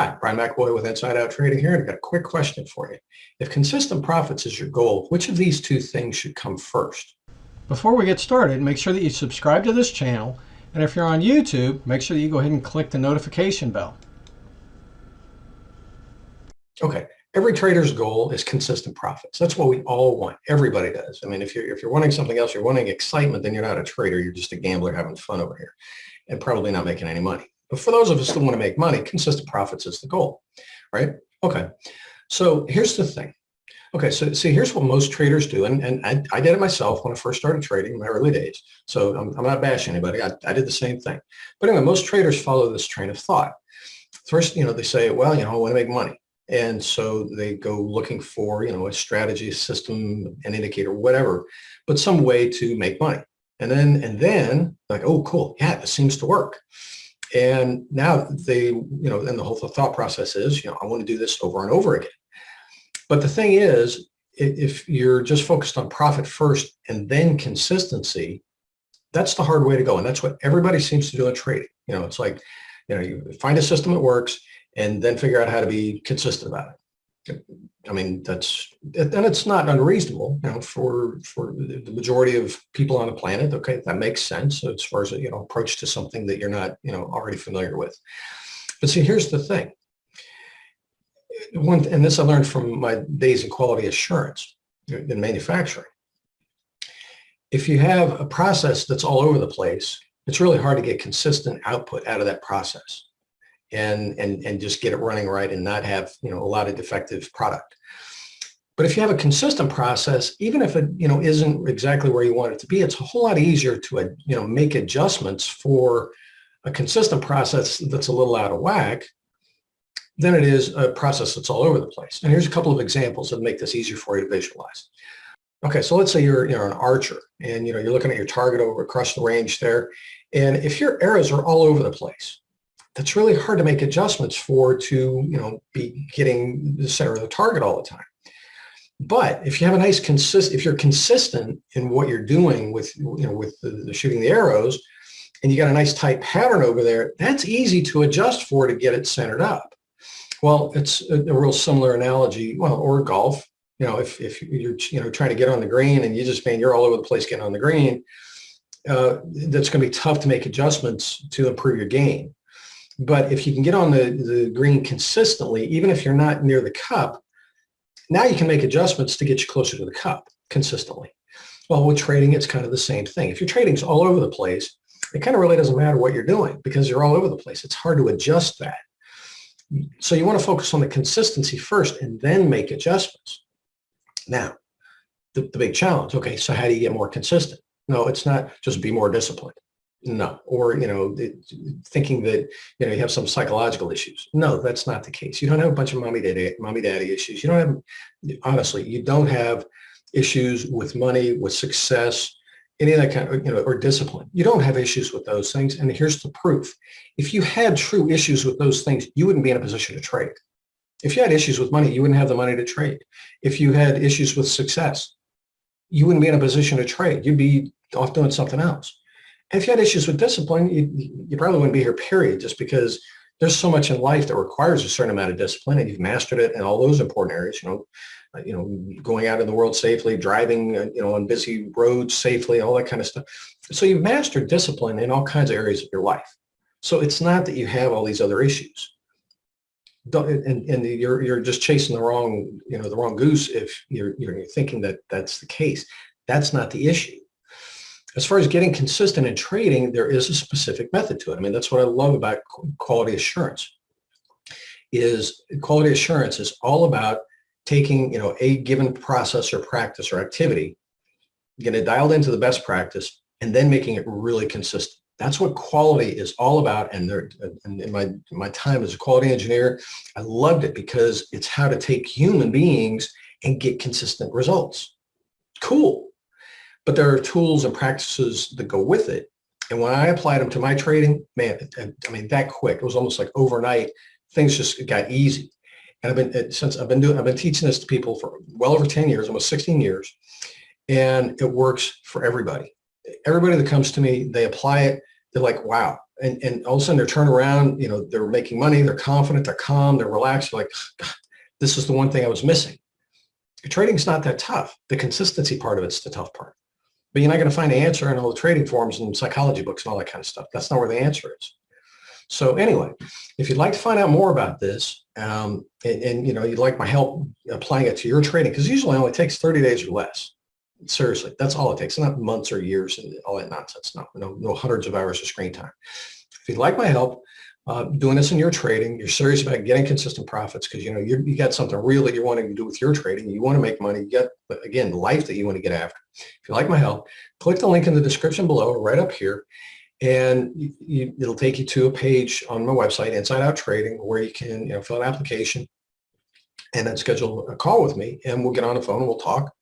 Hi, Brian McAvoy with Inside Out Trading here, and I've got a quick question for you. If consistent profits is your goal, which of these two things should come first? Before we get started, make sure that you subscribe to this channel, and if you're on YouTube, make sure that you go ahead and click the notification bell. Okay, every trader's goal is consistent profits. That's what we all want. Everybody does. I mean, if you're wanting something else, you're wanting excitement, then you're not a trader. You're just a gambler having fun over here and probably not making any money. But for those of us that want to make money, consistent profits is the goal, right? Okay, so here's the thing. Okay, so see, here's what most traders do, and I did it myself when I first started trading in my early days. So I'm not bashing anybody. I did the same thing. But anyway, most traders follow this train of thought. First, they say, well, I want to make money. And so they go looking for, a strategy, a system, an indicator, whatever, but some way to make money. And then like, oh, cool. Yeah, this seems to work. And now they, and the whole thought process is, I want to do this over and over again. But the thing is, if you're just focused on profit first and then consistency, that's the hard way to go. And that's what everybody seems to do in trading. It's like, you find a system that works and then figure out how to be consistent about it. I mean, and it's not unreasonable, for the majority of people on the planet. Okay, that makes sense as far as, approach to something that you're not, already familiar with. But see, here's the thing. And this I learned from my days in quality assurance in manufacturing. If you have a process that's all over the place, it's really hard to get consistent output out of that process and just get it running right and not have, a lot of defective product. But if you have a consistent process, even if it, isn't exactly where you want it to be, it's a whole lot easier to, make adjustments for a consistent process that's a little out of whack than it is a process that's all over the place. And here's a couple of examples that make this easier for you to visualize. Okay, so let's say you're an archer and you're looking at your target over across the range there. And if your arrows are all over the place, that's really hard to make adjustments to be getting the center of the target all the time. But if you have a nice if you're consistent in what you're doing with the shooting the arrows, and you got a nice tight pattern over there, that's easy to adjust for to get it centered up. Well, it's a real similar analogy. Well, or golf. If you're trying to get on the green and you're all over the place getting on the green, that's going to be tough to make adjustments to improve your game. But if you can get on the green consistently, even if you're not near the cup, now you can make adjustments to get you closer to the cup consistently. Well, with trading, it's kind of the same thing. If your trading's all over the place, it kind of really doesn't matter what you're doing because you're all over the place. It's hard to adjust that. So you want to focus on the consistency first and then make adjustments. Now, the big challenge, okay, so how do you get more consistent? No, it's not just be more disciplined. No, or, thinking that, you have some psychological issues. No, that's not the case. You don't have a bunch of mommy daddy issues. You don't have, honestly, you don't have issues with money, with success, any of that kind of, or discipline. You don't have issues with those things. And here's the proof. If you had true issues with those things, you wouldn't be in a position to trade. If you had issues with money, you wouldn't have the money to trade. If you had issues with success, you wouldn't be in a position to trade. You'd be off doing something else. And if you had issues with discipline, you probably wouldn't be here, period, just because there's so much in life that requires a certain amount of discipline, and you've mastered it in all those important areas, going out in the world safely, driving, on busy roads safely, all that kind of stuff. So you've mastered discipline in all kinds of areas of your life. So it's not that you have all these other issues. And you're just chasing the wrong goose if you're thinking that that's the case. That's not the issue. As far as getting consistent in trading, there is a specific method to it. I mean, that's what I love about quality assurance. Quality assurance is all about taking, a given process or practice or activity, getting it dialed into the best practice, and then making it really consistent. That's what quality is all about. And in my time as a quality engineer, I loved it because it's how to take human beings and get consistent results. Cool. But there are tools and practices that go with it. And when I applied them to my trading, man, I mean, that quick, it was almost like overnight, things just got easy. And I've been teaching this to people for well over 10 years, almost 16 years. And it works for everybody. Everybody that comes to me, they apply it. They're like, wow, and all of a sudden they're turned around, they're making money, they're confident, they're calm, they're relaxed. You're like, God, this is the one thing I was missing. Trading's not that tough. The consistency part of it's the tough part. But you're not going to find the answer in all the trading forums and psychology books and all that kind of stuff. That's not where the answer is. So anyway, if you'd like to find out more about this, and you'd like my help applying it to your trading, because usually it only takes 30 days or less. Seriously, that's all it takes. Not months or years and all that nonsense. No hundreds of hours of screen time. If you'd like my help doing this in your trading, you're serious about getting consistent profits because you got something real that you're wanting to do with your trading. You want to make money. You got, again, life that you want to get after. If you like my help, click the link in the description below, right up here, and it'll take you to a page on my website, Inside Out Trading, where you can fill an application and then schedule a call with me, and we'll get on the phone and we'll talk.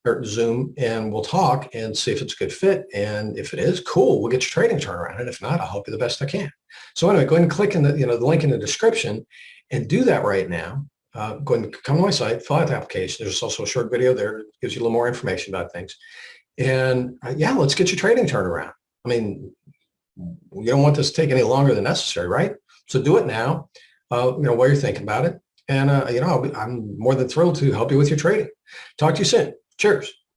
Or Zoom, and we'll talk and see if it's a good fit. And if it is, cool, we'll get your trading turned around. And if not, I'll help you the best I can. So anyway, go ahead and click in the link in the description and do that right now. Go ahead and come to my site, fill out the application. There's also a short video there that gives you a little more information about things. And let's get your trading turned around. I mean, you don't want this to take any longer than necessary, right? So do it now, while you're thinking about it. And, I'm more than thrilled to help you with your trading. Talk to you soon. Cheers.